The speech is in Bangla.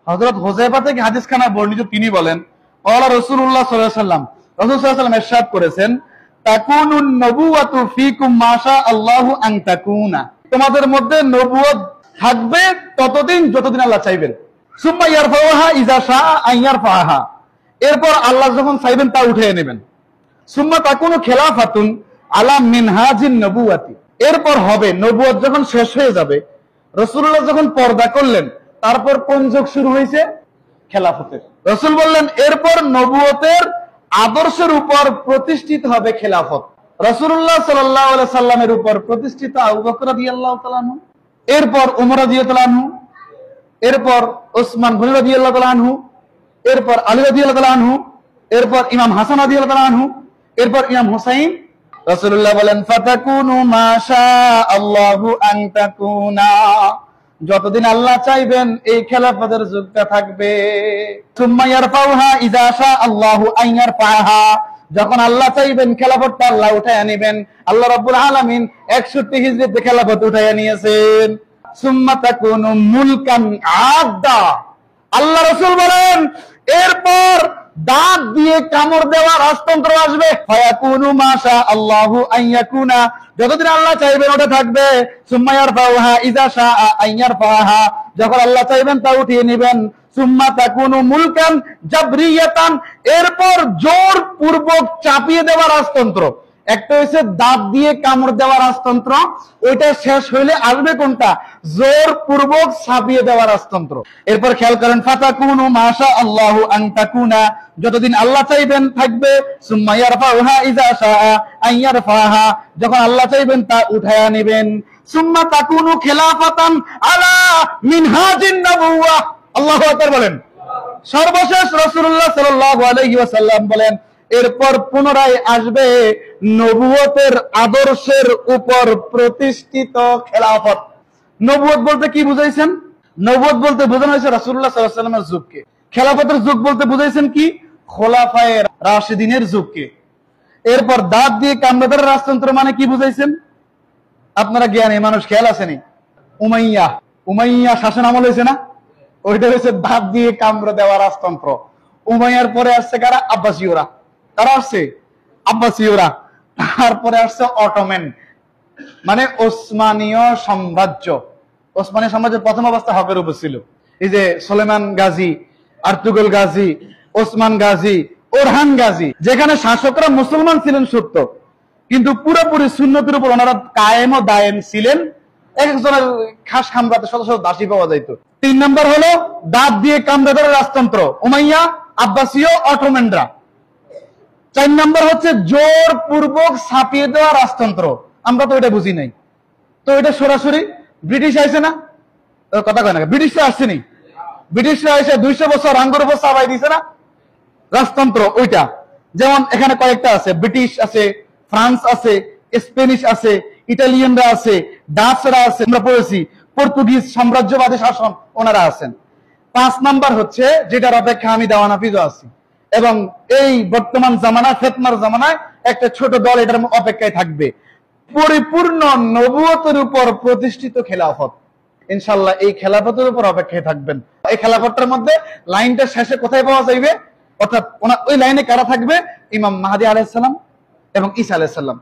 হযরত হুযায়ফা থেকে হাদিস খানা বর্ণিত, তিনি বলেন ক্বালা রাসূলুল্লাহ সাল্লাল্লাহু আলাইহি ওয়াসাল্লাম, রাসূল সাল্লাল্লাহু আলাইহি ওয়াসাল্লাম ইরশাদ করেছেন, তাকুনুন নবুওয়াতু ফীকুম মা শা আল্লাহু আন তাকুনা, তোমাদের মধ্যে নবুয়ত থাকবে ততদিন যতদিন আল্লাহ চাইবেন। সুম্মা ইয়ারফাউহা ইযা শাআ আন ইয়ারফাহা, এরপর আল্লাহ যখন চাইবেন তা উঠিয়ে নেবেন। সুম্মা তাকুনু খিলাফাতুন আলা মিনহাজিন নবুওয়াতি, এরপর হবে নবুয়ত যখন শেষ হয়ে যাবে, রাসূলুল্লাহ যখন পর্দা করলেন, তারপর কোন যুগ শুরু হয়েছে? খেলাফতের। রাসূল বললেন এরপর নবুয়তের আদর্শের উপর প্রতিষ্ঠিত হবে খেলাফত। রাসূলুল্লাহ সাল্লাল্লাহু আলাইহি সাল্লামের উপর প্রতিষ্ঠিত আবু বকর রাদিয়াল্লাহু তাআলা আনহু, এরপর ওমর রাদিয়াল্লাহু আনহু, এরপর ওসমান গনি রাদিয়াল্লাহু তাআলা আনহু, এরপর আলী রাদিয়াল্লাহু তাআলা আনহু, এরপর ইমাম হাসান রাদিয়াল্লাহু তাআলা আনহু, এরপর ইমাম হুসাইন। রাসূলুল্লাহ বলেন ফাতাকুনু মা শা আল্লাহু আন তাকুনা, যতদিন আল্লাহ চাইবেন এই খেলাফতের যুগটা থাকবে। সুম্মা ইয়ারফাউহা ইযা শা আল্লাহু আন ইয়ারফাহা, যখন আল্লাহ চাইবেন খেলাফতটা আল্লাহ উঠায় নেবেন। আল্লাহ রাব্বুল আলামিন 61 হিজরিতে খেলাফত উঠায় নিয়েছেন। সুম্মা তাকুনু মুলকান আদা, আল্লাহ রাসূল বলেন এরপর দাঁত দিয়ে কামড় দেওয়া রাজতন্ত্র আসবে। ফায়াকুনু মা শা আল্লাহু আন ইয়াকুনা, যতদিন আল্লাহ চাইবেন ওটা থাকবে। সুম্মা ইয়ারফাউহা ইযা শা আন ইয়ারফাহা, যখন আল্লাহ চাইবেন তা উঠিয়ে নেবেন। সুম্মা তাকুনু মুলকান জাবরিয়াতান, এরপর জোর পূর্বক চাপিয়ে দেওয়া রাজতন্ত্র। একটা হচ্ছে দাঁত দিয়ে কামড় দেওয়া রাজতন্ত্র, ওইটা শেষ হইলে আসবে কোনটা? জোর পূর্বক চাপিয়ে দেওয়া রাজতন্ত্র। এরপর খেয়াল করেন ফাতাকুনু মা শা আল্লাহু আন তাকুনা, যতদিন আল্লাহ চাইবেন থাকবে। সুম্মা ইয়ারফাউহা ইযা শা আন ইয়ারফাহা, যখন আল্লাহ চাইবেন তা উঠায়া নেবেন। সুম্মা তাকুনু খিলাফাতান আলা মিনহাজিন নবুওয়া, আল্লাহু আকবার বলেন। সর্বশেষ রাসূলুল্লাহ সাল্লাল্লাহু আলাইহি ওয়াসাল্লাম বলেন এরপর পুনরায় আসবে নবুয়তের আদর্শের উপর প্রতিষ্ঠিত খেলাফত। নবুয়ত বলতে কি বুঝাইছেন? নবুয়ত বলতে বোঝানো হয়েছে রাসূলুল্লাহ সাল্লাল্লাহু আলাইহি ওয়াসাল্লামের যুগকে। খেলাফতের যুগ বলতে বুঝাইছেন কি? খোলাফায়ে রাশিদিনের যুগকে। এরপর দাঁত দিয়ে কামড়ে দেওয়ার রাজতন্ত্র মানে কি বুঝাইছেন? আপনারা জ্ঞানী মানুষ, খেয়াল আসেনি? উমাইয়া শাসন আমল হয়েছে না? ওইটা হচ্ছে দাঁত দিয়ে কামড়ে দেওয়া রাজতন্ত্র। উমাইয়ার পরে আসছে কারা? আব্বাসীয়রা। তারা আসছে আব্বাসীয়রা, তারপরে আসছে অটোম্যান, মানে ওসমানীয় সাম্রাজ্য। ওসমানীয় সাম্রাজ্যের প্রথম অবস্থা হকের উপর ছিল। এই যে সুলেমান গাজী, আর্তুগল গাজী, ওসমান গাজী, ওরহান গাজী, যেখানে শাসকরা মুসলমান ছিলেন সত্য, কিন্তু পুরোপুরি সুন্নতের উপর ওনারা কায়েম ও দায়েম ছিলেন। এক একজনের খাস খামরাতে শত শত দাসী পাওয়া যাইত। 3 নম্বর হলো দাঁত দিয়ে কামড়ে ধরে রাজতন্ত্র, উমাইয়া, আব্বাসীয়, অটোম্যানরা। 4 নম্বর হচ্ছে জোর পূর্বক ছাপিয়ে দেওয়া রাজতন্ত্র। আমরা তো এটা বুঝি নাই, তো এটা সরাসরি ব্রিটিশ আইছে না? কথা কয় না, ব্রিটিশরা আসছেনি। ব্রিটিশরা এসে 200 বছর আঙ্গুর উপর চাপাই দিছে না রাজতন্ত্র। ওইটা যেমন এখানে কয়েকটা আছে, ব্রিটিশ আছে, ফ্রান্স আছে, স্পেনিশ আছে, ইটালিয়ানরা আছে, ডাচরা আছে, আমরা পড়েছি পর্তুগিজ সাম্রাজ্যবাদী শাসন, ওনারা আছেন। 5 নাম্বার হচ্ছে যেটার অপেক্ষা আমি দাওয়ানাফিজও আছি, এবং এই বর্তমান জামানায় ফিতনার জামানায় একটা ছোট দল এটার অপেক্ষায় থাকবে। পরিপূর্ণ নবুয়তের উপর প্রতিষ্ঠিত খেলাফত, ইনশাআল্লাহ এই খেলাফতের উপর অপেক্ষায় থাকবেন। এই খেলাফতটার মধ্যে লাইনটা শেষে কোথায় পাওয়া যাবে? অর্থাৎ ওই লাইনে কারা থাকবে? ইমাম মাহদী আলাইহিস সালাম এবং ঈসা আলাইহিস সালাম।